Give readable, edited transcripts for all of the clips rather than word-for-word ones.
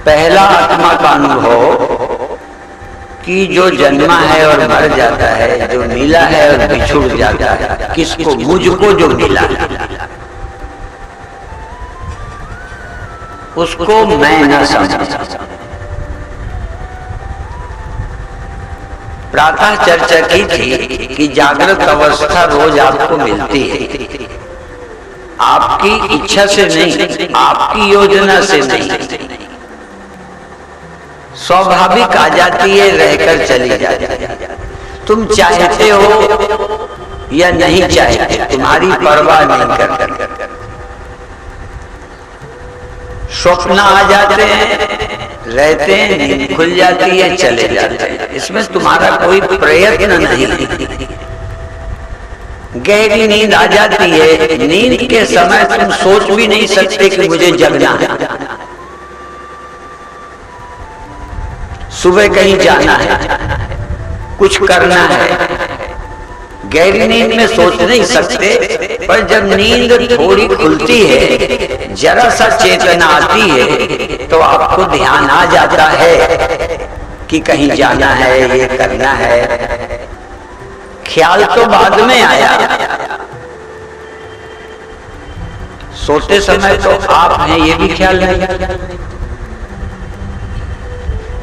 पहला आत्मा का अनुभव कि जो जन्मा है और मर जाता है, जो मिला है और बिछुड़ जाता है, किसको? मुझको जो मिला है उसको मैं न समझा। प्रातः चर्चा की थी कि जागृत अवस्था रोज आपको मिलती है, आपकी इच्छा से नहीं, आपकी योजना से नहीं, स्वाभाविक आ जाती है, रहकर चली जाती है। तुम चाहते हो या नहीं चाहते, तुम्हारी परवाह नहीं करते। स्वप्न आ जाते हैं, रहते हैं, नींद खुल जाती है, चले जाते हैं, इसमें तुम्हारा कोई प्रयत्न नहीं। गहरी नींद आ जाती है, नींद के समय तुम सोच भी नहीं सकते कि मुझे जगना है, सुबह कहीं जाना है, कुछ करना है। गहरी नींद में सोच नहीं सकते, पर जब नींद थोड़ी खुलती है, जरा सा चेतना आती है, तो आपको ध्यान आ जाता है कि कहीं जाना है, ये करना है। ख्याल तो बाद में आया, सोते समय तो आप हैं ये भी ख्याल नहीं।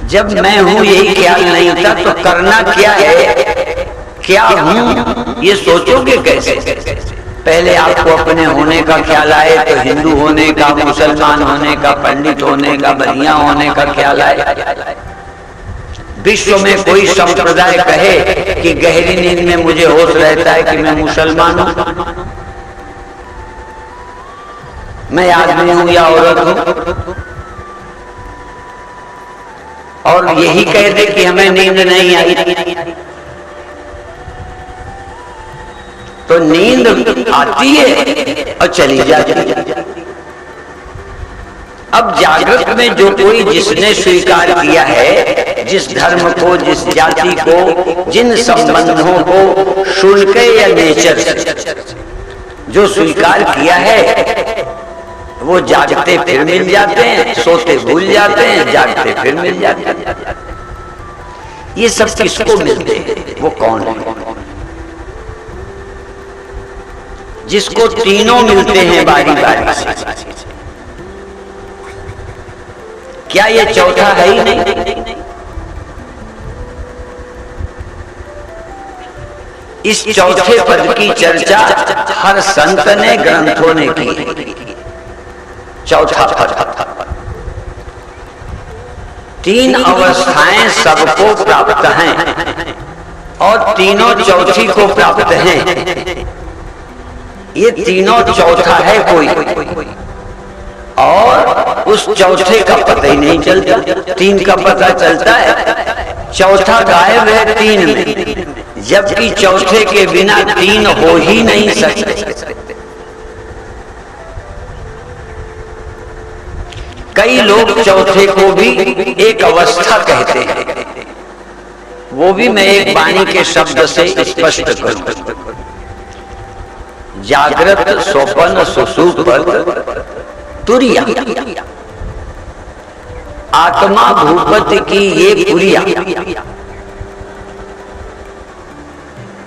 जब मैं हूं यही ख्याल नहीं था, तो करना क्या है, क्या हूं, ये सोचोगे कैसे? पहले आपको अपने होने का ख्याल आए, तो हिंदू होने का, मुसलमान होने का, पंडित होने का, बनिया होने का ख्याल आए। विश्व में कोई संप्रदाय कहे कि गहरी नींद में मुझे होश रहता है कि मैं मुसलमान हूं, मैं आदमी हूं या औरत हूं, और यही कह दे कि हमें नींद नहीं आई, तो नींद आती है और चली जाती है। अब जागृत में जो कोई जिसने स्वीकार किया है, जिस धर्म को, जिस जाति को, जिन संबंधों को शुल्क या नेचर से जो स्वीकार किया है, वो जागते फिर मिल जाते हैं, सोते भूल जाते हैं, जागते फिर मिल जाते हैं। ये सब किसको मिलते हैं? वो कौन है? जिसको तीनों मिलते हैं बारी बारी से। क्या ये चौथा है ही नहीं? इस चौथे पद की चर्चा हर संत ने, ग्रंथों ने की। चौथा पद, तीन अवस्थाएं सबको प्राप्त हैं और तीनों चौथी को प्राप्त हैं। ये तीनों चौथा है कोई, और उस चौथे का पता ही नहीं चलता। तीन का पता चलता है, चौथा गायब है तीन में, जबकि चौथे के बिना तीन हो ही नहीं सकते। कई लोग चौथे को भी एक अवस्था कहते हैं, वो भी मैं एक वाणी के शब्द से स्पष्ट करूं। जागृत, स्वप्न, सुषुप्त, तुरिया, आत्मा भूपति की ये पुरिया।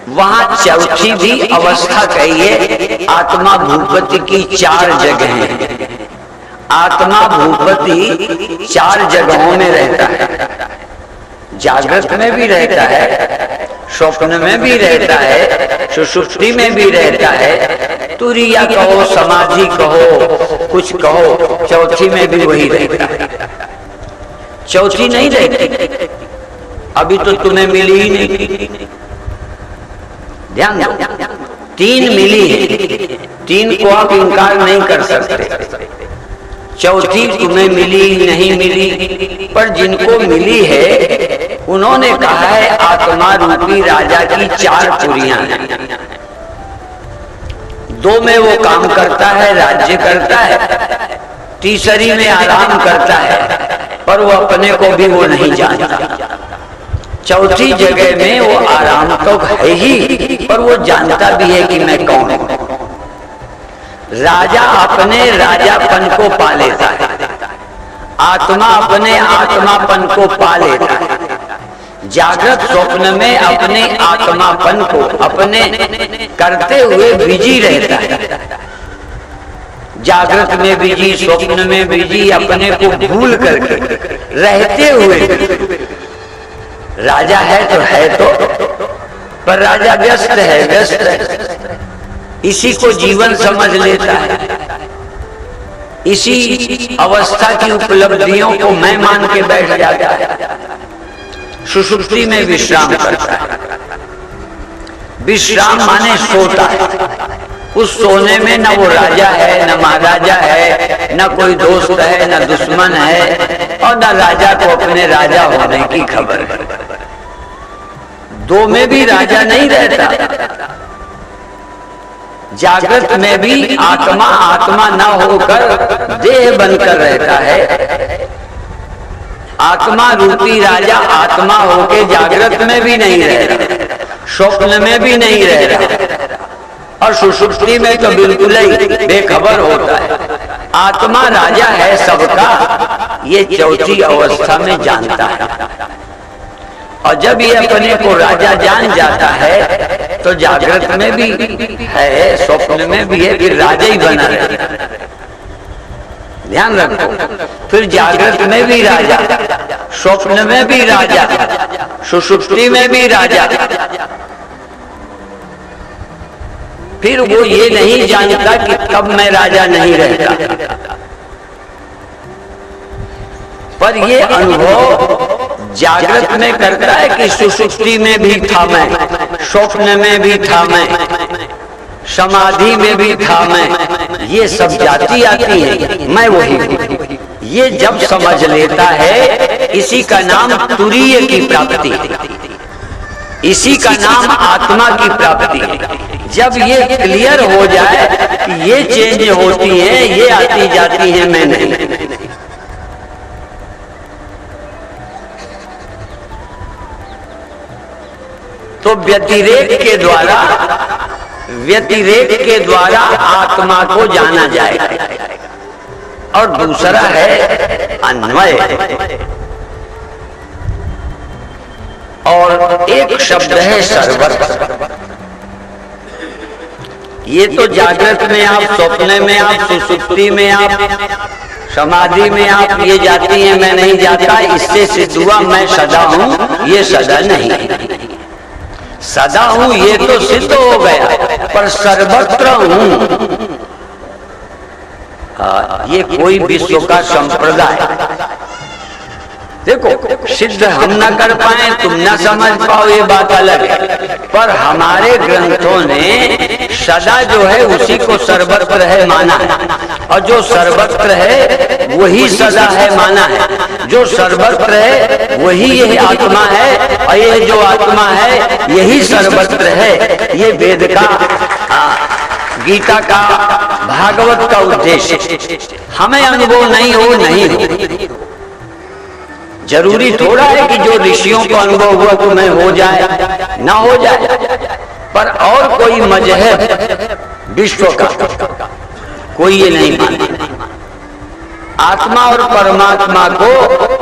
वहां चौथी भी अवस्था कहिए, आत्मा भूपति की चार जगह हैं। आत्मा भूपति चार जगहों में रहता है, जागृत में भी रहता है, स्वप्न में भी रहता है, सुषुप्ति में भी रहता है, तुरिया कहो, समाधि कहो, कुछ कहो, चौथी में भी वही रहता है। चौथी नहीं रहती, अभी तो तुम्हें मिली ही नहीं। ध्यान दो, तीन मिली है, तीन को आप इनकार नहीं कर सकते। चौथी तुम्हें मिली नहीं मिली, पर जिनको मिली है उन्होंने कहा है आत्मा रूपी राजा की चार पुरियां हैं। दो में वो काम करता है, राज्य करता है, तीसरी में आराम करता है, पर वो अपने को भी वो नहीं जानता। चौथी जगह में वो आराम तो है ही, पर वो जानता भी है कि मैं कौन हूं। राजा अपने राजापन को पा लेता है, आत्मा अपने आत्मापन को पा लेता है। जागृत स्वप्न में अपने आत्मापन को अपने करते हुए बिजी रहता है। जागृत में बिजी, स्वप्न में बिजी, अपने को भूल करके रहते हुए राजा है तो पर राजा व्यस्त है। इसी को जीवन समझ लेता है। इसी अवस्था की उपलब्धियों को मैं मान के बैठ जाता है। सुषुप्ति में विश्राम करता है। विश्राम माने सोता है। उस सोने में न वो राजा है, न महाराजा है, न कोई दोस्त है, न दुश्मन है, और न राजा को अपने राजा होने की खबर है। दो में भी राजा नहीं रहता। जागृत में भी आत्मा न होकर देह बनकर रहता है। आत्मा रूपी राजा आत्मा होके जागृत में भी नहीं रह रहा, स्वप्न में भी नहीं रह रहा, और सुषुप्ति में तो बिल्कुल ही बेखबर होता है। आत्मा राजा है सबका, ये चौथी अवस्था में जानता है। और जब ये अपने को राजा जान जाता है तो जागृत में भी है, स्वप्न में भी है, फिर राजा ही बना रहता। ध्यान रखो, फिर जागृत में भी राजा, स्वप्न में भी राजा, सुषुप्ति में भी राजा। फिर वो ये नहीं जानता कि कब मैं राजा नहीं रहता, पर ये अनुभव जागृत में करता है कि सुषुप्ति में भी था मैं, स्वप्न में भी था मैं, समाधि में भी था मैं। ये सब जाती आती है, मैं वही हूं। ये जब समझ लेता है, इसी का नाम तुरीय की प्राप्ति है, इसी का नाम आत्मा की प्राप्ति है। जब ये क्लियर हो जाए कि ये चेंज होती हैं, ये आती जाती हैं, मैं नहीं। तो व्यतिरेक के द्वारा आत्मा को जाना जाएगा। और दूसरा है अन्वय, और एक शब्द है सर्वत्र। ये तो जागृत में आप, स्वप्न में आप, सुषुप्ति में आप, समाधि में आप ये जाती हैं, मैं नहीं जाता। इससे सिद्ध हुआ मैं सदा हूं, ये सदा नहीं। सदा हूं ये तो सिद्ध हो गया, पर सर्वत्र हूं ये कोई विश्व का संप्रदाय। देखो, सिद्ध हम न कर पाए, तुम न समझ पाओ, ये बात अलग है, पर हमारे ग्रंथों ने सदा जो है उसी को सर्वत्र है माना है, और जो सर्वत्र है वही सदा है माना है। जो सर्वत्र है वही यह आत्मा है, और यह जो आत्मा है यही सर्वत्र है। ये वेद का, गीता का, भागवत का उद्देश्य। हमें अनुभव नहीं हो। जरूरी थोड़ा है कि जो ऋषियों को अनुभव हुआ तो मैं हो जाए, ना हो जाए, पर और कोई मजहब विश्व का कोई ये नहीं मानता। आत्मा और परमात्मा को,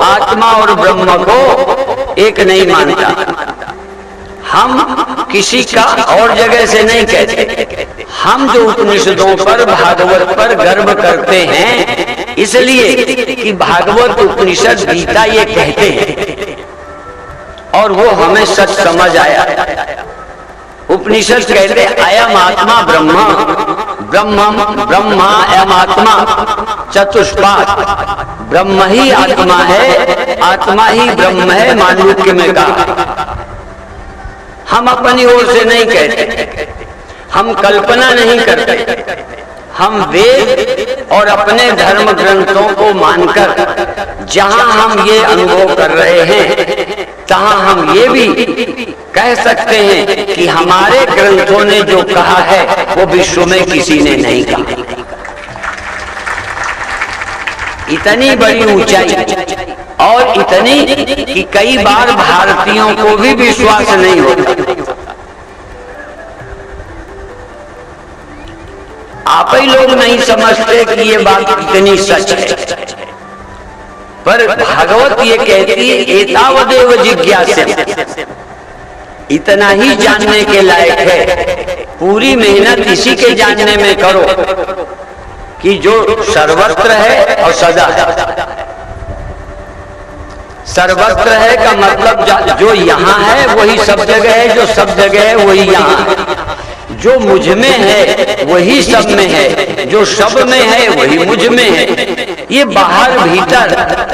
आत्मा और ब्रह्म को एक नहीं मानता। हम किसी का और जगह से नहीं कहते। हम जो उपनिषदों पर, भागवत पर गर्व करते हैं, इसलिए कि भागवत, उपनिषद, गीता ये कहते हैं, और वो हमें सच समझ आया। उपनिषद कहते अयम आत्मा ब्रह्मा, ब्रह्मा अयम आत्मा चतुष्पाद। ब्रह्म ही आत्मा है, आत्मा ही ब्रह्म है, मांडुक्य में कहा। हम अपनी ओर से नहीं कहते, हम कल्पना नहीं करते। हम वेद और अपने धर्म ग्रंथों को मानकर जहां हम ये अनुभव कर रहे हैं, तहां हम ये भी कह सकते हैं कि हमारे ग्रंथों ने जो कहा है वो विश्व में किसी ने नहीं कहा। इतनी बड़ी ऊंचाई, और इतनी कि कई बार भारतीयों को भी विश्वास नहीं होता। आप ही लोग नहीं समझते कि ये बात कितनी सच है। पर भागवत ये कहती है एतावदेव जिज्ञास्य, इतना ही जानने के लायक है। पूरी मेहनत इसी के जानने में करो कि जो सर्वत्र है और सदा है। सर्वत्र है का मतलब जो यहाँ है वही सब जगह है, जो सब जगह है वही यहाँ है। जो मुझ में है वही सब में है, जो सब में है वही मुझ में है। ये बाहर भीतर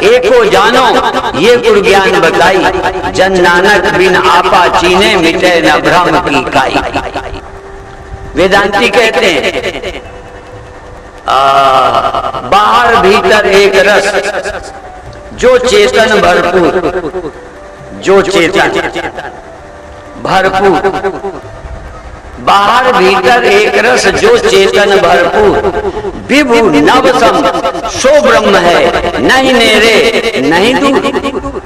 एको जानो, ये गुरु ज्ञान बताई। जन नानक बिन आपा चीने, मिटे न भ्रम की काई। वेदांती कहते हैं बाहर भीतर एक रस, जो चेतन भरपूर, जो चेतन भरपूर। बाहर भीतर एक रस, जो चेतन भरपूर। विभु नव सम, सो ब्रह्म है, नहीं नेरे नहीं दूर।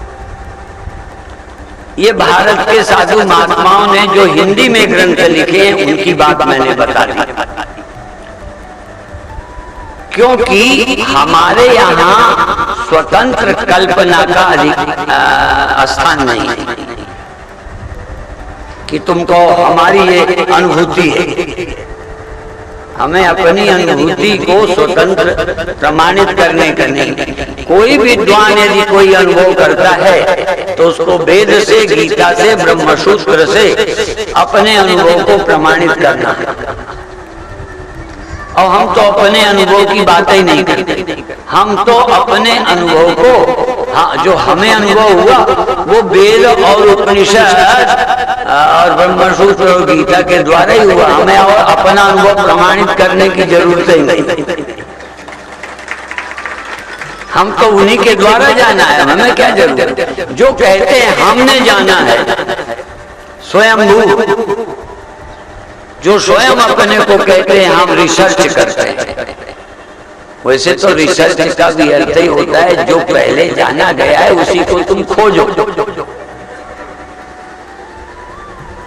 ये भारत के साधु महात्माओं ने जो हिंदी में ग्रंथ लिखे हैं उनकी बात मैंने बता दी, क्योंकि हमारे यहाँ स्वतंत्र कल्पना का स्थान नहीं है कि तुमको हमारी ये अनुभूति है। हमें अपनी अनुभूति को स्वतंत्र प्रमाणित करने का नहीं। कोई विद्वान यदि कोई अनुभव करता है तो उसको वेद से, गीता से, ब्रह्मसूत्र से अपने अनुभव को प्रमाणित करना है। और हम तो अपने अनुभव की बात ही नहीं करते। हम तो अपने अनुभव को, हाँ, जो हमें अनुभव हुआ वो वेद और उपनिषद और ब्रह्मसूत्र और गीता के द्वारा ही हुआ। हमें और अपना अनुभव प्रमाणित करने की जरूरत ही नहीं। हम तो उन्हीं के द्वारा जाना है, हमें क्या जरूरत है। जो कहते हैं हमने जाना है स्वयंभू, जो स्वयं अपने को कहते हैं हम रिसर्च करते हैं। वैसे तो रिसर्च का भी अर्थ ही होता है जो पहले जाना गया है उसी को तुम खोजो।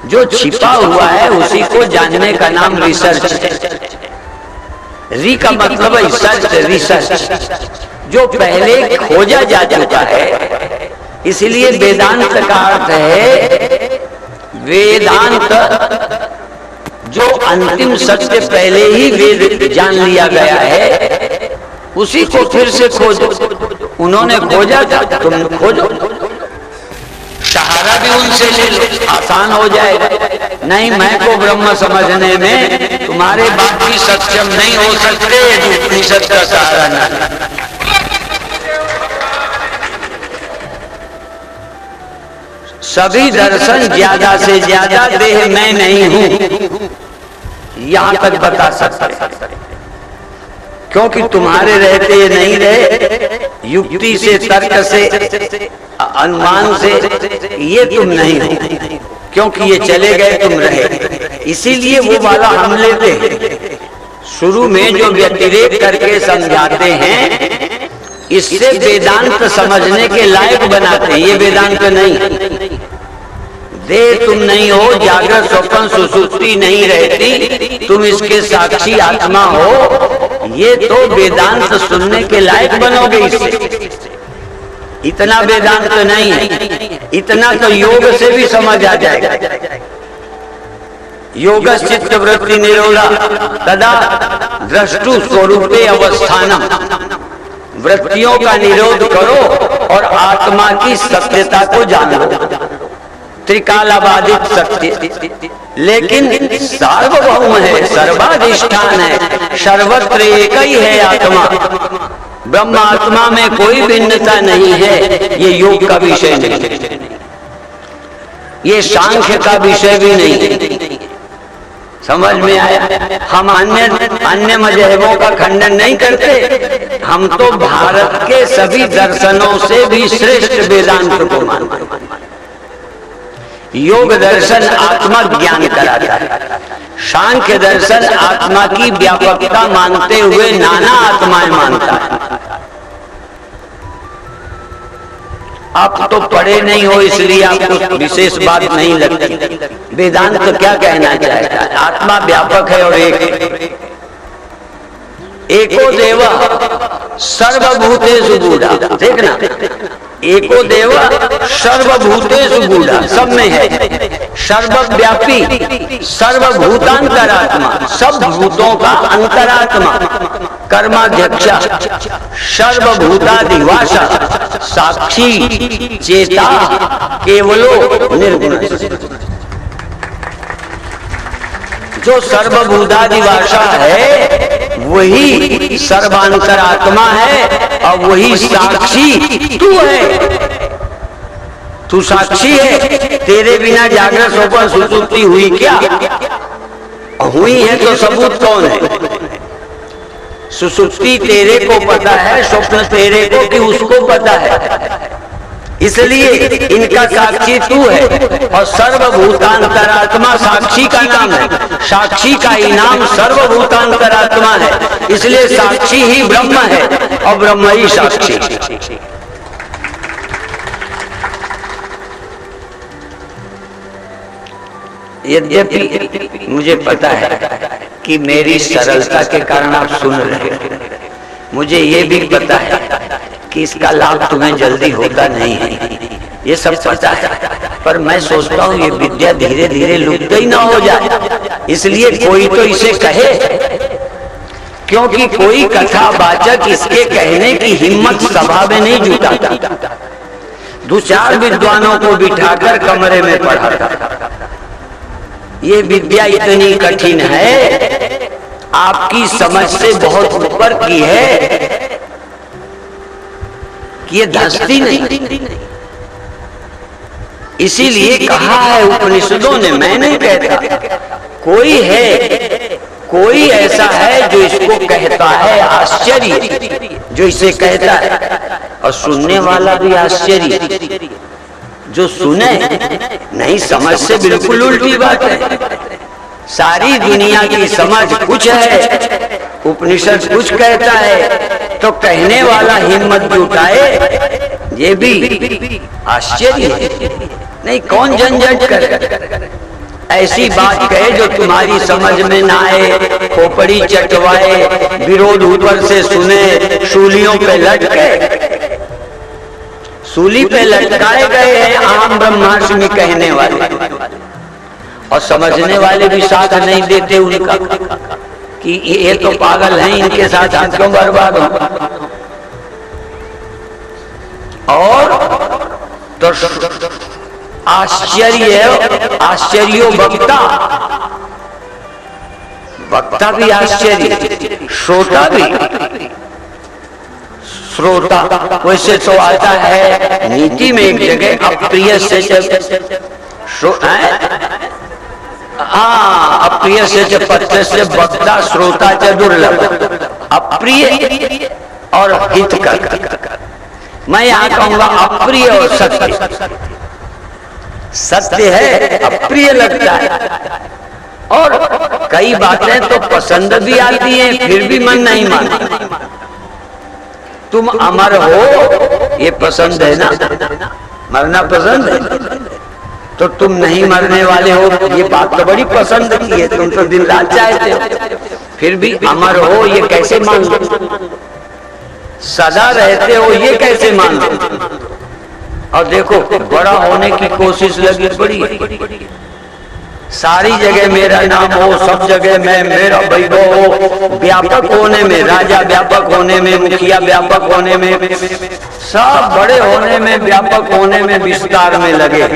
जो छिपा हुआ है उसी को जानने का नाम रिसर्च है। री का मतलब है सर्च, रिसर्च। जो पहले खोजा जा चुका है, इसलिए वेदांत का अर्थ है वेदांत, जो अंतिम सत्य पहले ही वेद जान लिया गया है उसी को फिर से खोजो। उन्होंने खोजा था, तुम खोजो। सहारा भी उनसे ले लो, आसान हो जाएगा। नहीं, मैं को ब्रह्म समझने में तुम्हारे बाप भी सक्षम नहीं हो सकते यदि उपनिषद का सहारा न। सभी दर्शन ज्यादा से ज्यादा देह मैं नहीं हूं, यहां तक बता सकते, क्योंकि तुम्हारे रहते ये नहीं रहे। युक्ति से, तर्क से, अनुमान से ये तुम नहीं हो, क्योंकि ये चले गए, तुम रहे। इसीलिए वो वाला हम लेते हैं। शुरू में जो व्यतिरेक करके समझाते हैं इससे वेदांत समझने के लायक बनाते हैं। ये वेदांत नहीं। देह तुम नहीं हो, जागृत स्वप्न सुसुप्ति नहीं रहती, तुम इसके साक्षी आत्मा हो। ये तो वेदांत सुनने के लायक बनोगे इससे। इतना वेदांत नहीं है, इतना तो योग से भी समझ आ जाएगा। योगस् चित्त वृत्ति निरोधा तदा द्रष्टु स्वरूपे अवस्थानम। वृत्तियों का निरोध करो और आत्मा की सत्यता को जानो। त्रिकालाबाधित सत्य, लेकिन सार्वभौम है, सर्वाधिष्ठान है, सर्वत्र एक ही है आत्मा। ब्रह्म आत्मा में कोई भिन्नता नहीं है। ये योग का विषय नहीं, ये सांख्य का विषय भी नहीं। समझ में आया? हम अन्य मजहबों का खंडन नहीं करते। हम तो भारत के सभी दर्शनों से भी श्रेष्ठ वेदांत को मानते हैं। योग दर्शन आत्मा ज्ञान कराता है, सांख्य दर्शन आत्मा की व्यापकता मानते हुए नाना आत्माएं मानता है। आप तो पढ़े नहीं हो इसलिए आपको विशेष बात नहीं लगती। वेदांत तो क्या कहना चाहता है? आत्मा व्यापक है और एक एको देवा सर्वभूतेषु गूढ़ा। देखना, एको देव सर्वभूतेषु गूढ़ा, सब में है। सर्वव्यापी, सर्वभूतांतरात्मा, सब भूतों का अंतरात्मा, कर्माध्यक्षा, सर्वभूताधिवासा, साक्षी, चेता, केवलो निर्गुण। जो सर्वभूताधिवासा है वही सर्वांतरात्मा है और वही साक्षी तू है। तू साक्षी है, तेरे बिना जागृत स्वप्न सुषुप्ति हुई क्या? हुई है तो सबूत कौन है? सुषुप्ति तेरे को पता है, स्वप्न तेरे को कि उसको पता है, इसलिए इनका साक्षी तू है। और सर्वभूतांतरात्मा साक्षी का नाम है, साक्षी का ही नाम सर्वभूतांतरात्मा है, इसलिए साक्षी ही ब्रह्म है और ब्रह्म ही साक्षी। यद्यपि मुझे पता है कि मेरी सरलता के कारण आप सुन रहे हैं, मुझे ये भी पता है कि इसका लाभ तुम्हें जल्दी होता नहीं है, ये सब पता है, पर मैं सोचता हूँ ये विद्या धीरे धीरे लुप्त ही ना हो जाए, इसलिए कोई तो इसे कहे, क्योंकि कोई कथावाचक इसके कहने की हिम्मत सभा में नहीं जुटाता। दो चार विद्वानों को बिठाकर कमरे में पढ़ाता। ये विद्या इतनी कठिन है, आपकी समझ से बहुत ऊपर की है, ये धंसती नहीं। इसीलिए कहा है उपनिषदों ने, मैं नहीं कहता, कोई है, कोई ऐसा है जो इसको कहता है आश्चर्य, जो इसे कहता है, और सुनने वाला भी आश्चर्य, जो सुने नहीं समझ से बिल्कुल उल्टी बात है। सारी दुनिया की समझ कुछ है, उपनिषद कुछ कहता है, तो कहने वाला हिम्मत जुटाए, ये भी आश्चर्य है। नहीं, कौन झंझट करे, ऐसी बात कहे जो तुम्हारी समझ में ना आए, खोपड़ी चटवाए, विरोध ऊपर से सुने, सूलियों पे लटके, सूली पे लटकाए गए हैं आम ब्रह्माष्टमी कहने वाले, और समझने वाले भी साथ नहीं देते उनका कि ये तो पागल हैं, इनके साथ हम क्यों बर्बाद हो। और तो आश्चर्यो वक्ता, वक्ता भी आश्चर्य, श्रोता भी। श्रोता वैसे तो आता है नीति में एक जगह, अप्रिय से अप्रिय से पत्र से वक्ता श्रोता च दुर्लभ, अप्रिय और हित कर। मैं यहाँ कहूंगा अप्रिय और सत्य। सत्य है, अप्रिय लगता है, और कई बातें तो पसंद भी आती हैं, फिर भी मन नहीं मानता। तुम अमर हो ये पसंद है ना, मरना पसंद है, तो तुम नहीं मरने वाले हो ये बात तो बड़ी पसंद की है, तुम तो दिन रात चाहते हो, फिर भी अमर हो ये कैसे मान लो, सदा रहते हो ये कैसे मान लो। और देखो बड़ा होने की कोशिश लगी बड़ी, सारी जगह मेरा नाम हो, सब जगह मैं मेरा वैभव हो, व्यापक होने में, राजा व्यापक होने में, मुखिया व्यापक होने में, सब बड़े होने में, व्यापक होने में, विस्तार में लगे,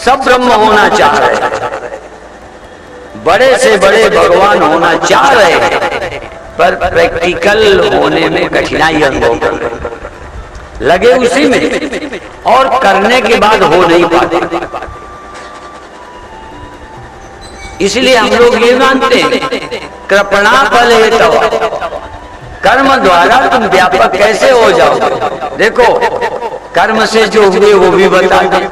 सब ब्रह्म होना चाह रहे, बड़े से बड़े भगवान होना चाह रहे, पर प्रैक्टिकल होने में कठिनाई अनुभव कर रहे, लगे उसी में, और करने के बाद हो नहीं पाते। इसलिए हम लोग ये मानते हैं कृपणा फल हेतवा, कर्म द्वारा तुम व्यापक कैसे हो जाओगे। देखो कर्म से जो हुए वो भी बता दें,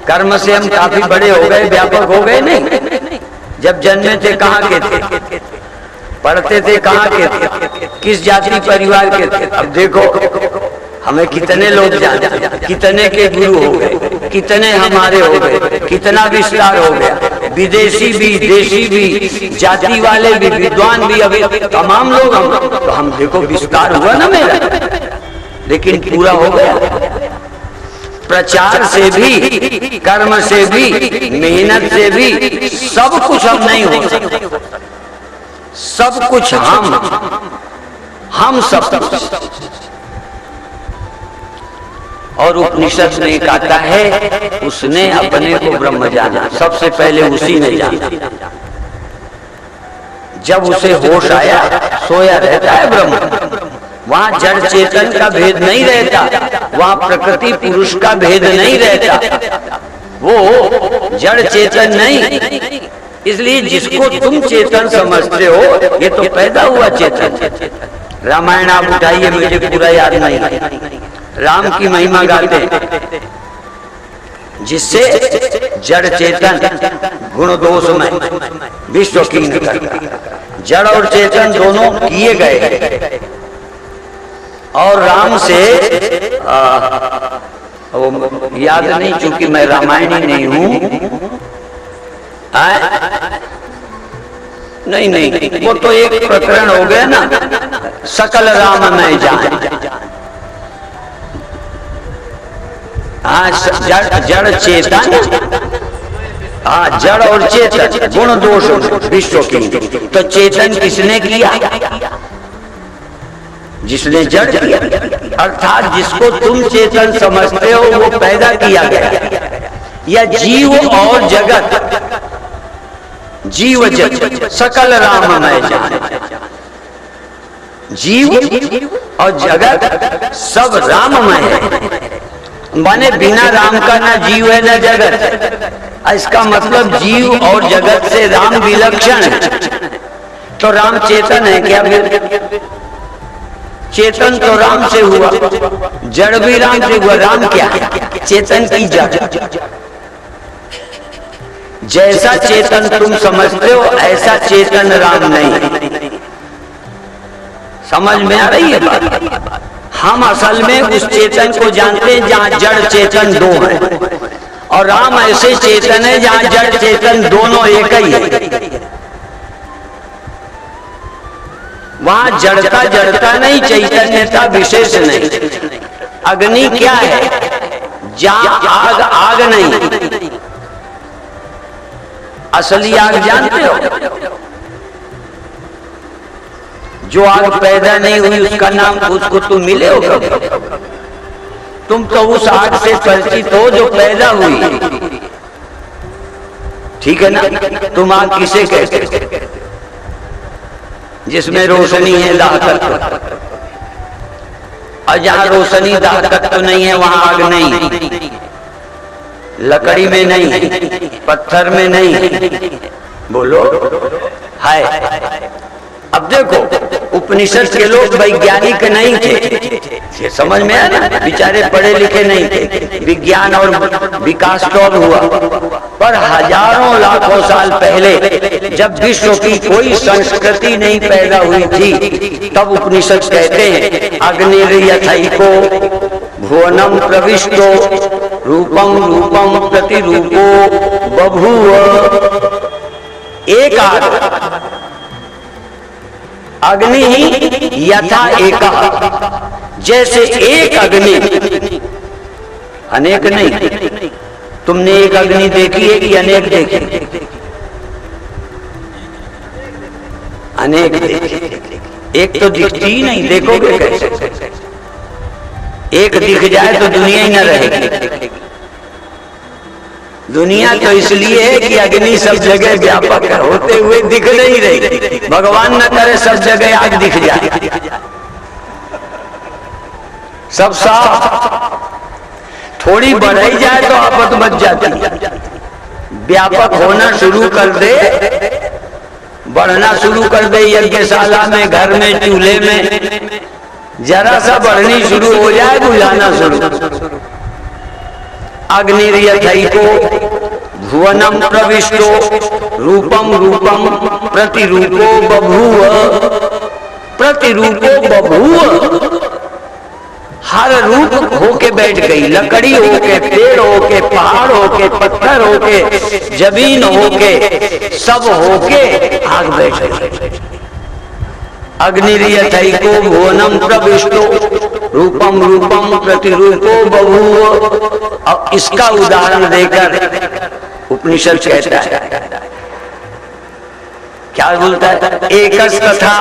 कर्म से हम काफी बड़े हो गए, व्यापक हो गए नहीं। जब जन्मे थे कहाँ के थे, पढ़ते थे कहाँ के थे, किस जाति परिवार के थे, अब देखो हमें कितने लोग जानते, कितने के गुरु हो गए, कितने हमारे हो गए, कितना विस्तार हो गया। विदेशी भी, देशी भी, जाति वाले भी, विद्वान भी, अभी तमाम लोग हम देखो विस्तार हुआ ना मेरा, लेकिन पूरा हो गया। प्रचार से भी, कर्म से भी, मेहनत से भी सब कुछ हम नहीं हो सकते। सब कुछ हम सब कुछ। और उपनिषद में कहता है उसने अपने को ब्रह्म जाना, सबसे पहले उसी ने जाना। जब उसे होश आया, सोया रहता है ब्रह्म, वहां जड़ चेतन का भेद नहीं रहता, वहां प्रकृति पुरुष का भेद नहीं रहता, वो जड़ चेतन नहीं। इसलिए जिसको तुम चेतन समझते हो ये तो पैदा हुआ चेतन। रामायण आप उठाइए, मुझे पूरा याद नहीं, राम की महिमा गाते हैं जिससे जड़ चेतन गुण दोष में विश्व की करता। जड़ और चेतन दोनों किए गए और राम से वो याद नहीं, चूंकि मैं रामायण ही नहीं हूं। नहीं, वो तो एक प्रकरण हो गया ना, सकल राम मैं जान। जड़ चेतन, जड़ और चेतन गुण दोष विश्व की। तो चेतन किसने किया? जिसने जड़ किया, अर्थात जिसको तुम चेतन समझते हो वो पैदा किया गया। या जीव और जगत, जीव जगत सकल राममय जान। जीव और जगत सब राममय है, माने बिना राम का ना जीव है ना जगत है। इसका मतलब जीव और जगत से राम विलक्षण है। तो राम चेतन है क्या? फिर चेतन तो राम से हुआ, जड़ भी राम से हुआ। राम क्या है? चेतन की जड़। जैसा चेतन तुम समझते हो ऐसा चेतन राम नहीं। समझ में आ रही है बात? हम असल में उस चेतन को जानते हैं जहां जड़ चेतन दो है, और राम ऐसे चेतन है जहां जड़ चेतन दोनों एक ही है। वहां जड़ता नहीं, चैतन्यता विशेष नहीं। अग्नि क्या है? जहां आग नहीं। असली आग जानते हो? जो आग पैदा नहीं हुई उसका नाम, उसको तुम मिले हो कभी? तुम तो उस आग से परिचित हो जो पैदा हुई, ठीक है ना? तुम आग किसे कहते हो? जिसमें रोशनी है, दाह तत्व। और जहां रोशनी दाह तत्व नहीं है वहां आग नहीं। लकड़ी में नहीं, पत्थर में नहीं, बोलो है। अब देखो, उपनिषद के लोग वैज्ञानिक नहीं थे, ये समझ में आया ना? बेचारे पढ़े लिखे नहीं थे। विज्ञान और विकास तो अब हुआ, पर हजारों लाखों साल पहले जब विश्व की कोई संस्कृति नहीं पैदा हुई थी, तब उपनिषद कहते हैं अग्निर्यथैको भुवनम प्रविष्टो रूपम रूपम प्रतिरूपो बभूव। एक अग्नि ही यथा एका, जैसे एक अग्नि, अनेक नहीं। तुमने एक अग्नि देखी है कि अनेक देखी? अनेक देखी। एक तो दिखती ही नहीं, देखोगे कैसे? एक दिख जाए तो दुनिया ही न रहेगी। दुनिया तो इसलिए है कि अग्नि सब जगह व्यापक है, होते हुए दिख नहीं रही। भगवान न करे सब जगह आग दिख जाए, सब साफ। थोड़ी बढ़ाई जाए तो आफत बच जाती है। व्यापक होना शुरू कर दे, बढ़ना शुरू कर दे, यज्ञशाला में, घर में, चूल्हे में जरा सा बढ़नी शुरू हो जाए, बुझाना शुरू। अग्निर्यथैको भुवनम प्रविष्टो रूपम रूपम प्रतिरूपो बभूव। प्रतिरूपो बभूव, हर रूप होके बैठ गई, लकड़ी होके, पेड़ होके, पहाड़ होके, पत्थर होके, जमीन होके, सब होके आग बैठ गई। अग्निरियथैको भुवनम प्रविष्टो रूपम रूपम प्रतिरूपो बभूव। अब इसका उदाहरण देकर उपनिषद कहता है, क्या बोलता है? एकस तथा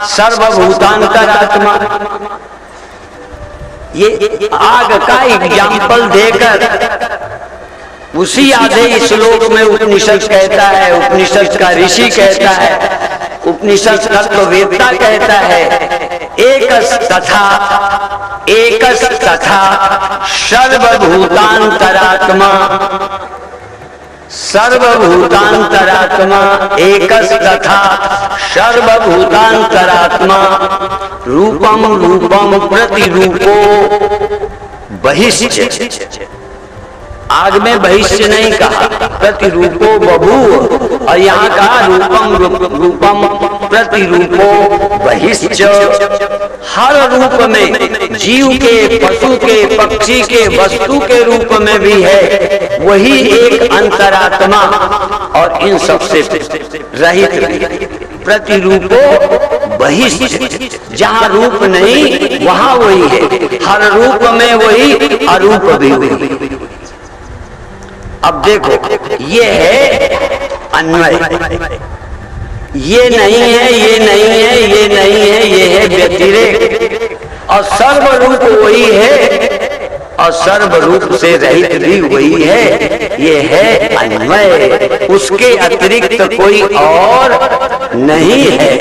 सर्वभूतांतरात्मा। ये आग का एग्जाम्पल देकर उसी आधे श्लोक में उपनिषद कहता है, उपनिषद का ऋषि कहता है, उपनिषद तत्ववेत्ता कहता है, एकस तथा सर्वभूतांतरात्मा, सर्वभूतांतरात्मा, एकस तथा सर्वभूतांतरात्मा, रूपम रूपम प्रतिरूपो बहिश्च। आग में बहिष्य नहीं कहा, प्रतिरूपो बभूव, और यहाँ कहा रूपम रूपम प्रतिरूपो बहिश्च। हर रूप में, जीव के, पशु के, पक्षी के, वस्तु के रूप में भी है वही एक अंतरात्मा, और इन सबसे रहित। प्रतिरूपो बहिश्च, जहाँ रूप नहीं वहाँ वही है, हर रूप में वही, अरूप भी वही। अब देखो, ये है अन्वय, ये नहीं है, ये नहीं है, ये नहीं है, ये है व्यतिरेक। और सर्वरूप वही है और सर्वरूप से रहित भी वही है, ये है अन्वय। उसके अतिरिक्त कोई और नहीं है।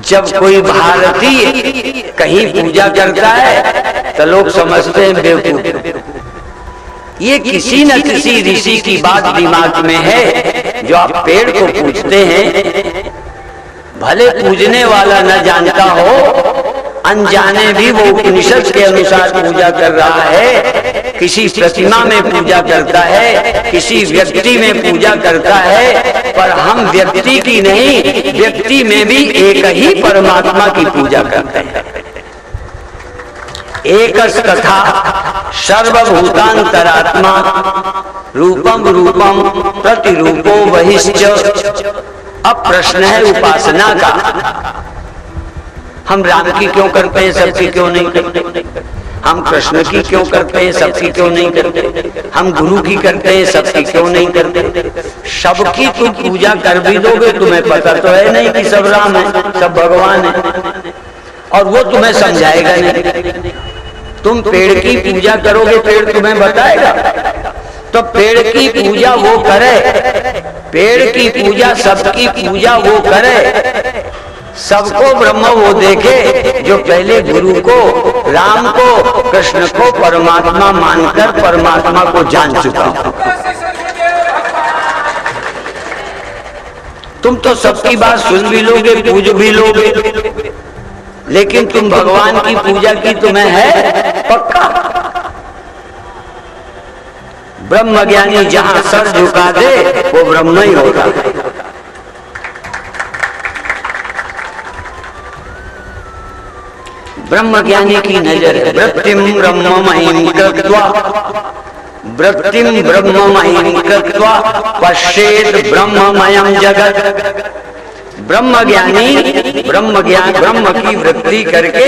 जब कोई भारतीय कहीं पूजा करता है तो लोग समझते हैं बेवकूफ, ये किसी न किसी ऋषि की बात दिमाग में है। जो आप पेड़ को पूजते हैं, भले पूजने वाला न जानता हो, अनजाने भी वो उपनिषद के अनुसार पूजा कर रहा है, किसी प्रतिमा में पूजा करता है, किसी व्यक्ति में पूजा करता है, पर हम व्यक्ति की नहीं, व्यक्ति में भी एक ही परमात्मा की पूजा करते हैं। एकस तथा सर्वभूतांतरात्मा, रूपम रूपम प्रतिरूपो बहिश्च। अब प्रश्न है उपासना का। हम राम की क्यों करते हैं, सबकी क्यों नहीं करते? हम कृष्ण की क्यों करते हैं, सबकी क्यों नहीं करते? हम गुरु की करते हैं, सबकी क्यों नहीं करते? सबकी तुम पूजा कर भी दोगे, तुम्हें पता तो है नहीं कि सब राम है, सब भगवान है, और वो तुम्हें समझाएगा नहीं। तुम पेड़ की पूजा करोगे, पेड़ तुम्हें बताएगा? तो पेड़ की पूजा वो करे, पेड़ की पूजा, सबकी पूजा वो करे, सबको ब्रह्म वो देखे जो पहले गुरु को, राम को, कृष्ण को परमात्मा मानकर परमात्मा को जान चुका हो। तुम तो सबकी बात सुन भी लोगे, पूज भी लोगे, लेकिन तुम भगवान की पूजा की तुम्हें है पक्का? ब्रह्म ज्ञानी जहां सर झुका दे वो ब्रह्म ही होगा। ब्रह्म ज्ञानी की नजर है, वृत्तिम ब्रह्ममयीं कृत्वा, वृत्तिम ब्रह्ममयीं कृत्वा पश्येत ब्रह्ममयं जगत। ब्रह्म ज्ञानी ब्रह्म ज्ञान, ब्रह्म की वृत्ति करके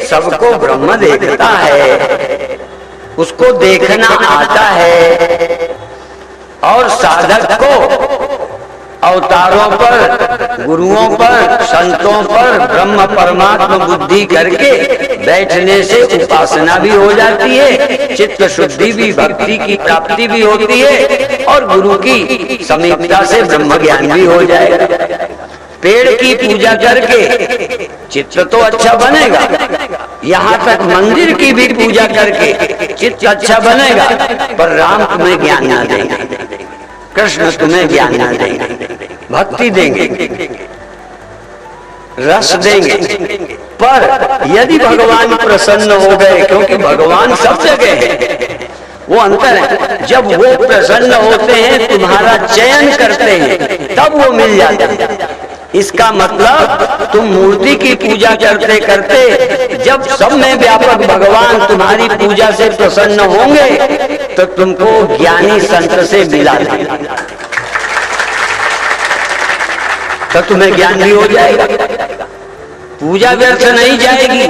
सबको ब्रह्म देखता है, उसको देखना आता है। और साधक को अवतारों पर, गुरुओं पर, संतों पर ब्रह्म परमात्मा बुद्धि करके बैठने से उपासना भी हो जाती है, चित्त शुद्धि भी, भक्ति की प्राप्ति भी होती है, और गुरु की समीपता से ब्रह्म ज्ञान भी हो जाएगा। पेड़ की पूजा करके चित्त तो अच्छा बनेगा, यहाँ तक मंदिर की भी पूजा करके चित्त अच्छा बनेगा, पर राम तुम्हें ज्ञान ना देंगे, कृष्ण तुम्हें ज्ञान ना देंगे, भक्ति देंगे, रस देंगे, पर यदि भगवान प्रसन्न हो गए, क्योंकि भगवान सब जगह है, वो अंतर है, जब वो प्रसन्न होते हैं, तुम्हारा चयन करते हैं, तब वो मिल जाते हैं। इसका मतलब तुम मूर्ति की पूजा करते करते जब सब में व्यापक भगवान तुम्हारी पूजा से प्रसन्न होंगे तो तुमको ज्ञानी संत से मिला देंगे, तो तुम्हें ज्ञान भी हो जाएगा, पूजा व्यर्थ नहीं जाएगी।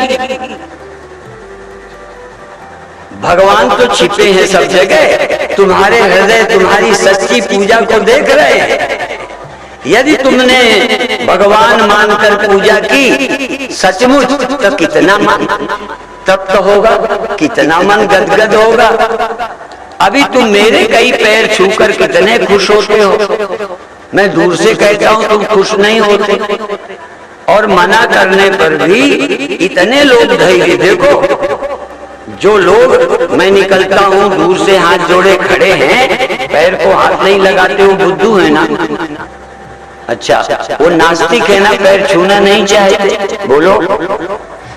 भगवान तो छिपे हैं सब जगह, तुम्हारे हृदय तुम्हारी सच्ची पूजा को देख रहे हैं। यदि तुमने भगवान मानकर पूजा की सचमुच तो कितना मन तप्त होगा, कितना मन गदगद होगा। अभी तुम मेरे कई पैर छूकर कितने खुश होते हो, मैं दूर से कहता हूं तुम खुश नहीं होते, और मना करने पर भी इतने लोग धैर्य। देखो जो लोग मैं निकलता हूं दूर से हाथ जोड़े खड़े हैं, पैर को हाथ नहीं लगाते, वो बुद्धू है ना। अच्छा, वो नास्तिक है ना, पैर छूना नहीं चाहते। बोलो,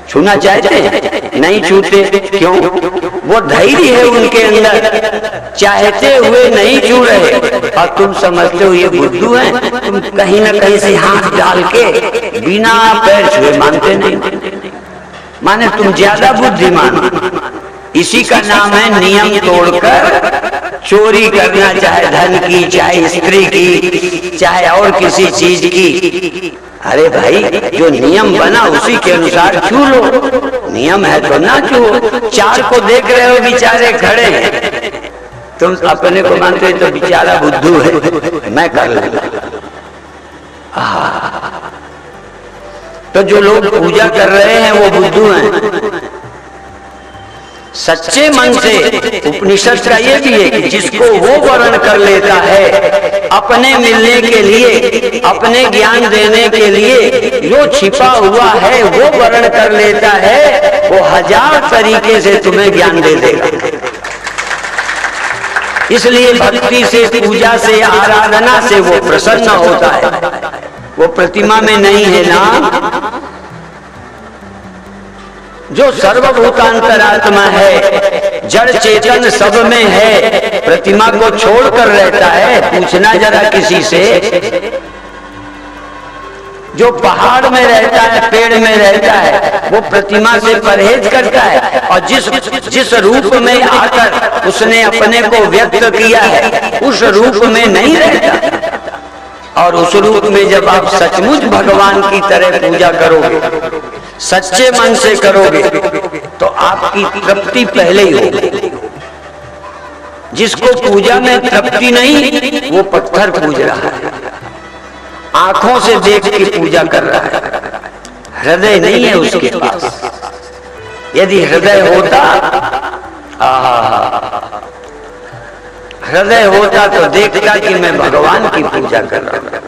छूना चाहते नहीं छूते, क्यों? वो धैर्य है उनके अंदर, चाहते हुए नहीं छू रहे। और तुम समझते हो ये बुद्धू है, तुम कहीं ना कहीं से हाथ डाल के बिना पैर छुए मानते नहीं, माने तुम ज्यादा बुद्धिमान। इसी का नाम है नियम तोड़कर चोरी करना, चाहे धन की, चाहे स्त्री की, चाहे और किसी चीज की। अरे भाई, जो नियम बना उसी के अनुसार छू लो, नियम है तो ना छू। चार को देख रहे हो बेचारे खड़े हैं, तुम अपने को मानते तो बेचारा बुद्धू है, मैं कर लूंगा। तो जो लोग पूजा कर रहे हैं वो बुद्धू हैं। सच्चे मन से उपनिषद का ये भी है कि जिसको वो वर्ण कर लेता है अपने मिलने के लिए, अपने ज्ञान देने के लिए, जो छिपा हुआ है वो वर्ण कर लेता है, वो 1000 तरीके से तुम्हें ज्ञान दे देगा। इसलिए भक्ति से, पूजा से, आराधना से वो प्रसन्न होता है, वो प्रतिमा में नहीं है ना। जो सर्वभूतांतरात्मा है, जड़ चेतन सब में है, प्रतिमा को छोड़कर रहता है। पूछना जरा किसी से, जो पहाड़ में रहता है, पेड़ में रहता है, वो प्रतिमा से परहेज करता है, और जिस रूप में आकर उसने अपने को व्यक्त किया है उस रूप में नहीं रहता। और उस रूप में जब आप सचमुच भगवान की तरह पूजा करोगे, सच्चे मन से करोगे, तो आपकी तृप्ति पहले ही होगी। जिसको पूजा में तृप्ति नहीं, वो पत्थर पूज रहा है, आंखों से देख के पूजा कर रहा है, हृदय नहीं है उसके पास। यदि हृदय होता, हृदय होता तो देखता कि मैं भगवान की पूजा कर रहा हूं।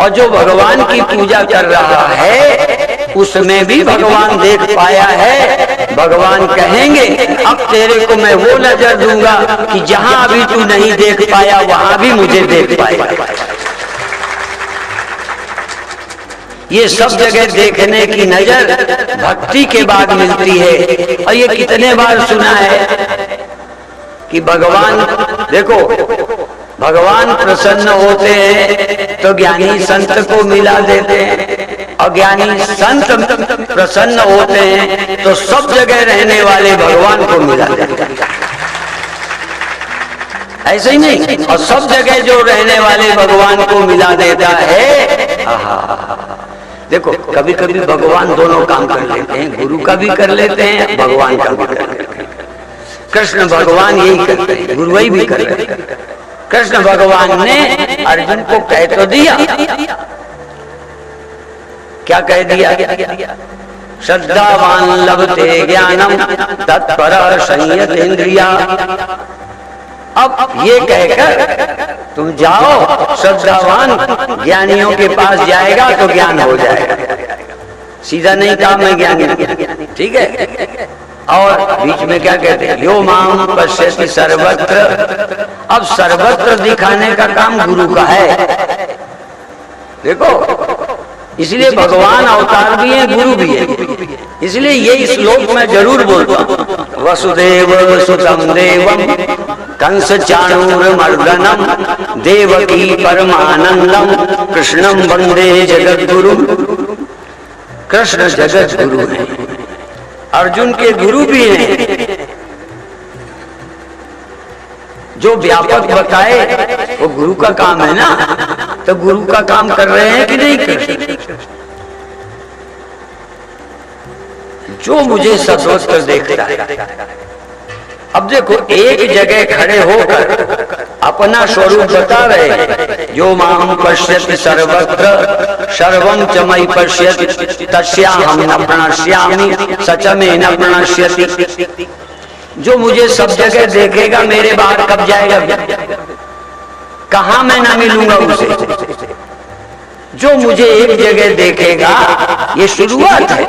और जो भगवान की पूजा कर रहा है उसमें भी भगवान देख पाया है। भगवान कहेंगे अब तेरे को मैं वो नजर दूंगा कि जहां अभी तू नहीं देख पाया वहां भी मुझे देख पाएगा। ये सब जगह देखने की नजर भक्ति के बाद मिलती है। और ये कितने बार सुना है कि भगवान, देखो भगवान प्रसन्न होते हैं तो ज्ञानी संत को मिला देते हैं, और ज्ञानी संत प्रसन्न होते हैं तो सब जगह रहने वाले भगवान को मिला देते हैं। ऐसे ही नहीं, और सब जगह जो रहने वाले भगवान को मिला देता है। देखो कभी कभी भगवान दोनों काम कर लेते हैं, गुरु का भी कर लेते हैं, भगवान का भी कर लेते हैं। कृष्ण भगवान यही करते हैं, गुरुवाई भी कर लेते हैं। कृष्ण भगवान ने अर्जुन को कह तो दिया, क्या कह दिया? श्रद्धावान लभते ज्ञानम तत्पर संयतेन्द्रिया। अब ये कहकर तुम जाओ, श्रद्धावान ज्ञानियों के पास जाएगा तो ज्ञान हो जाएगा। सीधा नहीं कहा मैं ज्ञानी, ठीक है। और बीच में क्या कहते हैं? यो माम पश्यति सर्वत्र। अब सर्वत्र दिखाने का काम गुरु का है। देखो इसलिए भगवान अवतार भी है, गुरु भी है। इसलिए ये श्लोक मैं जरूर बोलता हूँ। वसुदेव सुतम देवम कंस चाणूरमर्दनम देवकी परमानंदम कृष्णम वंदे जगत गुरु। कृष्ण जगत गुरु है, अर्जुन के गुरु भी हैं। जो व्यापक बताए वो गुरु का काम है ना, तो गुरु का काम कर रहे हैं कि नहीं कर रहे? जो मुझे सदवस्त्र देखता है। अब देखो, एक जगह खड़े होकर अपना स्वरूप बता रहे हैं। जो माम पश्यति सर्वत्र सर्वं च मयि पश्यति तस्याहं न प्रणश्यामि स च मे न प्रणश्यति। जो मुझे सब जगह देखेगा मेरे बाहर कब जाएगा? कहां मैं ना मिलूंगा उसे? जो मुझे एक जगह देखेगा, ये शुरुआत है।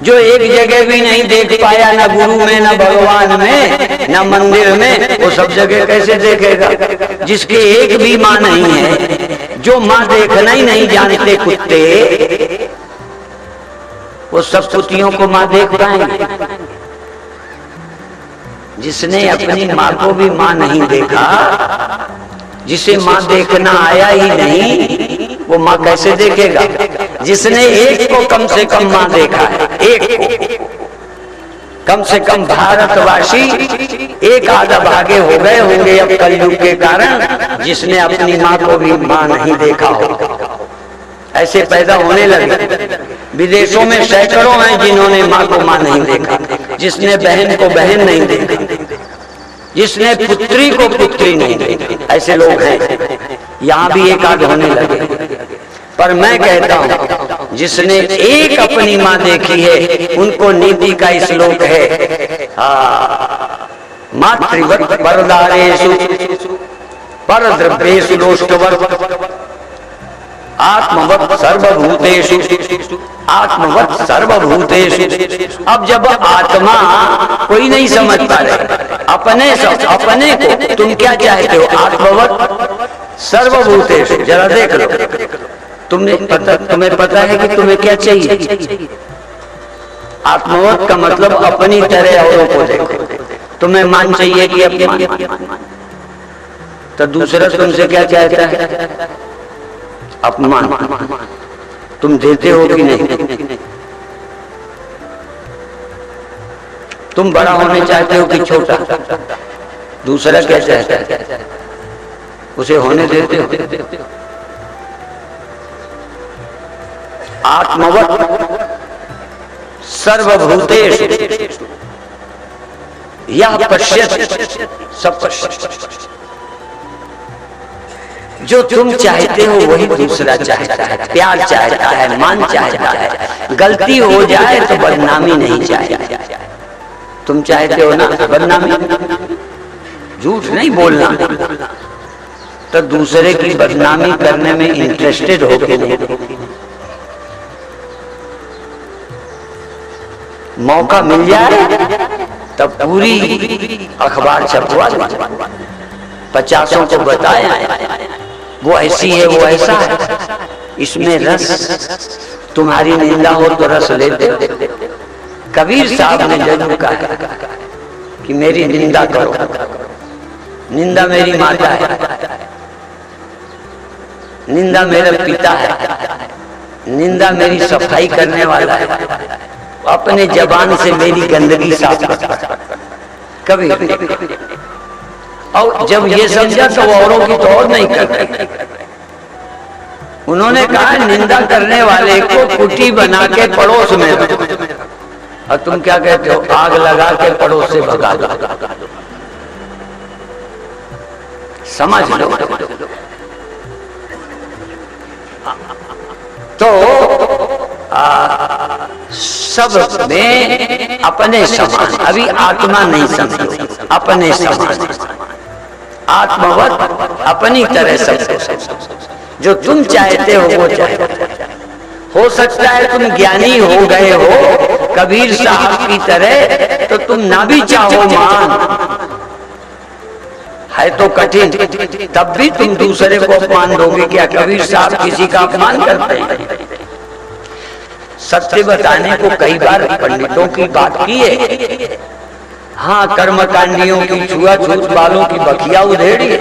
जो एक जगह भी नहीं देख पाया, ना गुरु में, ना भगवान में, ना मंदिर में, वो सब जगह कैसे देखेगा? जिसकी एक भी माँ नहीं है, जो माँ देखना ही नहीं जानते कुत्ते, वो सब कुत्तियों को माँ देख पाएंगे? जिसने अपनी माँ को भी माँ नहीं देखा, जिसे माँ देखना आया ही नहीं, वो माँ कैसे देखेगा? जिसने एक को कम से कम माँ देखा है, एक को कम से कम भारतवासी एक आधा भागे हो गए होंगे अब कलयुग के कारण, जिसने अपनी माँ को भी माँ नहीं देखा हो। ऐसे पैदा होने लगे। विदेशों में सैकड़ों हैं जिन्होंने माँ को माँ नहीं देखा, जिसने बहन को बहन नहीं देखा, जिसने पुत्री को पुत्री नहीं देखी। ऐसे लोग हैं, यहाँ भी एक आध होने लगे। पर मैं कहता हूँ, जिसने एक अपनी माँ देखी है, उनको नीति का श्लोक है, मातृवत परदारेषु परद्रव्येषु लोष्टवत् आत्मवत् सर्वभूतेषु आत्मवत् सर्वभूतेषु। अब जब आत्मा कोई नहीं समझ पा रहे अपने को, तुम क्या चाहते हो? आत्मवत् सर्वभूतेषु। जरा देख लो, तुम्हें पता है कि तुम्हें क्या चाहिए? आत्मवत् का मतलब अपनी तरह औरों को देखो। तुम्हें मान चाहिए कि अपमान? तो दूसरा तुमसे क्या चाहता है? अपमान। तुम देते हो कि नहीं? तुम बड़ा होने चाहते हो कि छोटा? दूसरा क्या चाहता है? उसे होने देते हो? आत्मवत् सर्वभूतेषु यह पश्यति सब पश्यति। जो तुम चाहते हो वही दूसरा चाहता है, प्यार चाहता है, मान चाहता है। गलती हो जाए तो बदनामी नहीं चाहता। तुम चाहते हो ना बदनामी? झूठ नहीं बोलना, तो दूसरे की बदनामी करने में इंटरेस्टेड हो के नहीं। मौका मिल जाए तब पूरी अखबार छपवा दो, 50 को बताया वो ऐसी है, वो ऐसा है, इसमें रस। तुम्हारी निंदा हो तो रस लेते। कबीर साहब ने जरूर कहा कि मेरी निंदा करो, निंदा मेरी माता है, निंदा मेरा पिता है, निंदा मेरी सफाई करने वाला है, अपने जबान से मेरी गंदगी साफ करता है। कभी और जब ये समझा तो औरों की तो और नहीं करते। उन्होंने कहा निंदा करने वाले को कुटी बना के पड़ोस में रखो, और तुम क्या कहते हो? आग लगा के पड़ोस से भगा दो। समझ लो। तो सब में अपने समान, अभी आत्मा नहीं समझो, अपने समान, आत्मवत अपनी तरह सब। जो तुम चाहते हो वो चाहते हो सकता है तुम ज्ञानी हो गए हो कबीर साहब की तरह, तो तुम ना भी चाहो मान, है तो कठिन, तब भी तुम दूसरे को अपमान दोगे क्या? कबीर साहब किसी का अपमान करते हैं? सत्य बताने को कई बार पंडितों की बात की है। हाँ, कर्मकांडियों की, छुआछूत वालों की बखिया उधेड़ी है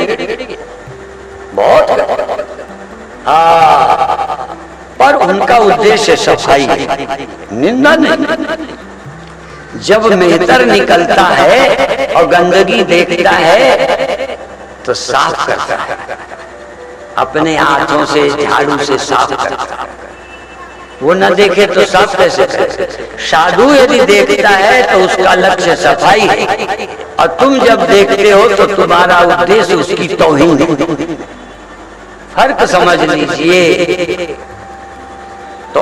बहुत। हाँ, पर उनका उद्देश्य सफाई है, निंदा नहीं। जब मेहतर निकलता है और गंदगी देखता है तो साफ करता है, अपने हाथों से झाड़ू से साफ करता है। वो न देखे तो साफ कैसे करे? साधु यदि देखता है तो उसका लक्ष्य सफाई है, और तुम जब देखते हो तो तुम्हारा उद्देश्य उसकी तौहीन है। फर्क समझ लीजिए। तो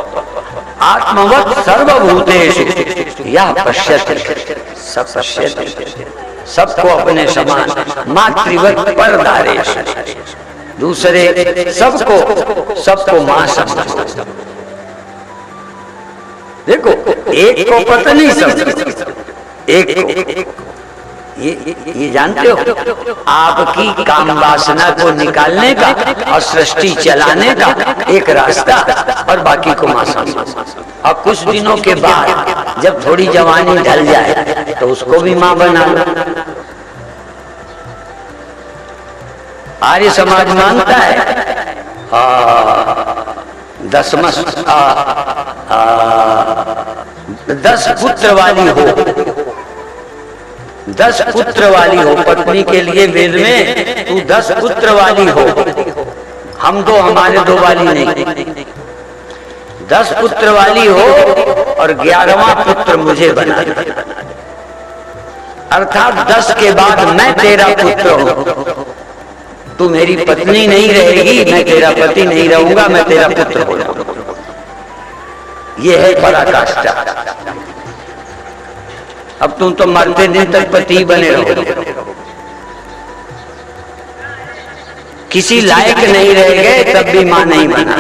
आत्मवत् सर्वभूतेषु यः पश्यति सब पश्यति, सबको अपने समान, मातृवत् परदारेषु, दूसरे सबको मां समझो। देखो, एक को पता नहीं समझो, एक को ये जानते हो, आपकी काम वासना को निकालने का और सृष्टि चलाने का एक रास्ता, और बाकी को मां समझो। और कुछ दिनों के बाद जब थोड़ी जवानी ढल जाए तो उसको भी मां बना लो। आर्य समाज मानता है 10 पुत्र वाली हो, 10 पुत्र वाली हो पत्नी के लिए वेद में तू 10 पुत्र वाली हो, हम दो, हमारे 2 वाली नहीं, 10 पुत्र वाली हो और 11वां पुत्र मुझे बना दे। अर्थात 10 के बाद मैं तेरा पुत्र हूं, तू मेरी पत्नी नहीं रहेगी, मैं तेरा पति नहीं रहूंगा, मैं तेरा पुत्र हो जाऊंगा। ये है पराकाष्ठा। अब तुम तो मरते दिन तक पति बने रहोगे, किसी लायक नहीं रह गए तब भी मां नहीं बना,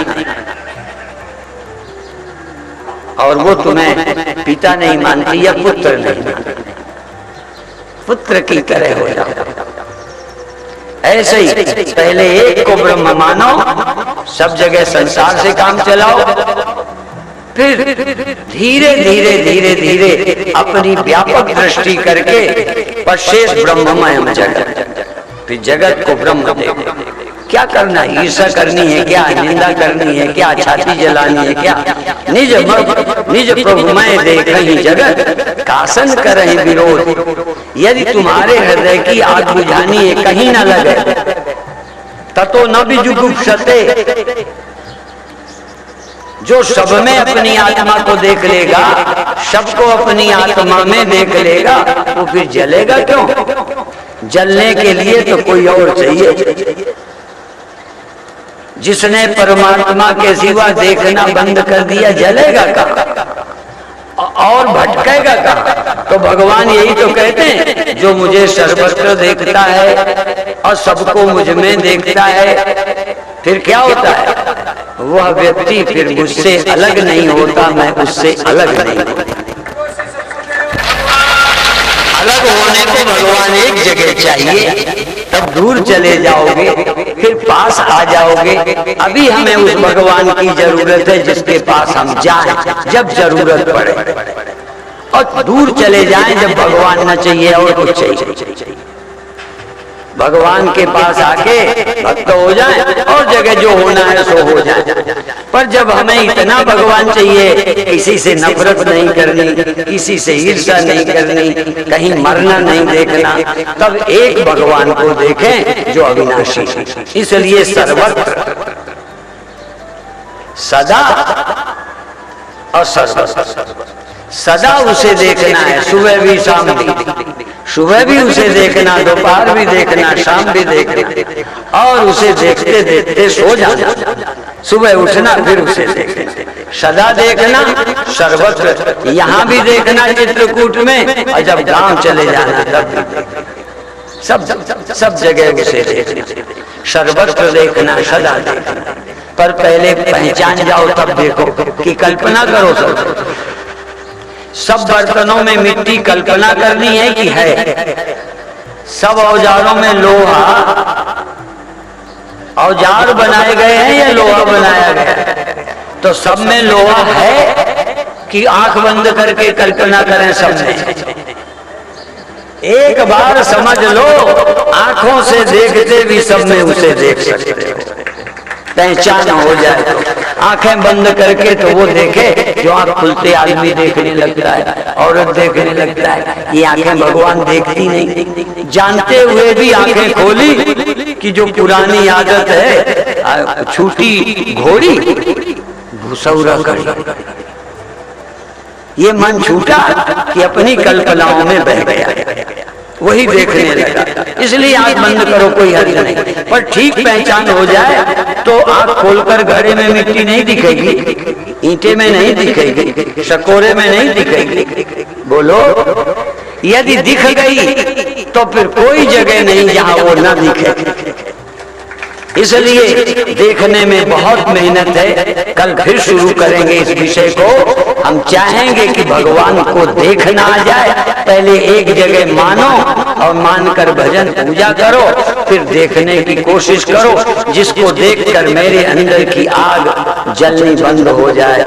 और वो तुम्हें पिता नहीं मानती या पुत्र नहीं मानती, पुत्र की तरह हो जाओ। ऐसे ही पहले एक को ब्रह्म मानो, सब जगह संसार से काम चलाओ, फिर धीरे धीरे धीरे धीरे अपनी व्यापक दृष्टि करके पश्चेत ब्रह्ममय जगत, फिर जगत को ब्रह्म देखो। क्या करना है? ईर्ष्या करनी है क्या? निंदा करनी है क्या? छाती जलानी है क्या? निज प्रभुमय देखहि जगत, कासन करहि विरोध। यदि तुम्हारे हृदय की आग बुझानी है, कहीं न लगे, ततो न विजुगुप्सते। जो सब में अपनी आत्मा को देख लेगा, सबको अपनी आत्मा में देख लेगा, वो फिर जलेगा क्यों? जलने के लिए तो कोई और चाहिए। जिसने परमात्मा के सिवा देखना बंद कर दिया, जलेगा कहाँ और भटकेगा कहाँ? तो भगवान यही तो कहते हैं, जो मुझे सर्वत्र देखता है और सबको मुझ में देखता है, फिर क्या होता है? वह व्यक्ति फिर मुझसे अलग नहीं होता, मैं उससे अलग नहीं होता। अलग होने को भगवान एक जगह चाहिए, तब दूर चले जाओगे, फिर पास आ जाओगे। अभी हमें उस भगवान की जरूरत है जिसके पास हम जाएं जब जरूरत पड़े, और दूर चले जाएं जब भगवान न चाहिए और कुछ चाहिए। भगवान के पास आके भक्त हो जाएं और जगह जो होना है सो हो जाए। पर जब हमें इतना भगवान चाहिए, किसी से नफरत नहीं करनी, किसी से ईर्ष्या नहीं करनी, कहीं मरना नहीं देखना, तब एक भगवान को देखें जो अविनाशी है। इसलिए सर्वत्र सदा और सर्वत्र, सदा उसे देखना है, सुबह भी शाम भी। सुबह भी उसे देखना, दोपहर भी देखना, शाम भी देखना, और उसे देखते देखते सो जाना। सुबह उठना, फिर उसे देखना, सदा देखना, सर्वत्र। यहाँ भी देखना चित्रकूट में, और जब गांव चले जाना तब सब जगह उसे देखना, सर्वत्र देखना, सदा देखना। पर पहले पहचान जाओ तब देखो कि कल्पना करो। सब बर्तनों में मिट्टी कल्पना करनी है कि है? सब औजारों में लोहा, औजार बनाए गए हैं या लोहा बनाया गया है? तो सब में लोहा है कि आंख बंद करके कल्पना करें सब में? एक बार समझ लो, आंखों से देखते भी सब में उसे देख सकते हो, पहचान हो जाए तो। आंखें बंद करके तो वो देखे जो आंख खुलते आदमी देखने लगता है, औरत देखने लगता है। ये आंखें भगवान देखती नहीं, जानते हुए भी आंखें खोली कि जो पुरानी आदत है, छूटी घोड़ी भूसौरा कर, ये मन छूटा कि अपनी कल्पनाओं में बह गया, वही देखने लगा। इसलिए आंख बंद करो, कोई हर्ज नहीं, पर ठीक पहचान हो जाए तो आंख खोलकर घड़े में मिट्टी नहीं दिखेगी, ईंटे में नहीं दिखेगी, शकोरे में नहीं दिखेगी। बोलो, यदि दिख गई तो फिर कोई जगह नहीं जहां वो ना दिखे। इसलिए देखने में बहुत मेहनत है। कल फिर शुरू करेंगे इस विषय को। हम चाहेंगे कि भगवान को देखना आ जाए। पहले एक जगह मानो और मानकर भजन पूजा करो, फिर देखने की कोशिश करो, जिसको देखकर मेरे अंदर की आग जलनी बंद हो जाए,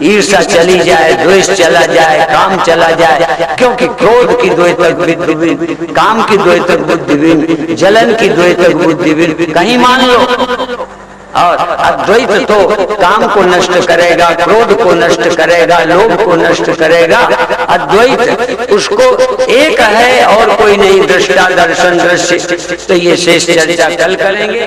ईर्ष्या चली जाए, द्वेष चला जाए, काम चला जाए। क्योंकि क्रोध की द्वैतक बुद्धि, काम की द्वैतक बुद्धि, जलन की द्वैतक बुद्धि कहीं मान लो। और अद्वैत तो काम को नष्ट करेगा, क्रोध को नष्ट करेगा, लोभ को नष्ट करेगा। अद्वैत उसको एक है और कोई नहीं, दृष्टा दर्शन दृश्य। तो ये शेष चर्चा कल करेंगे।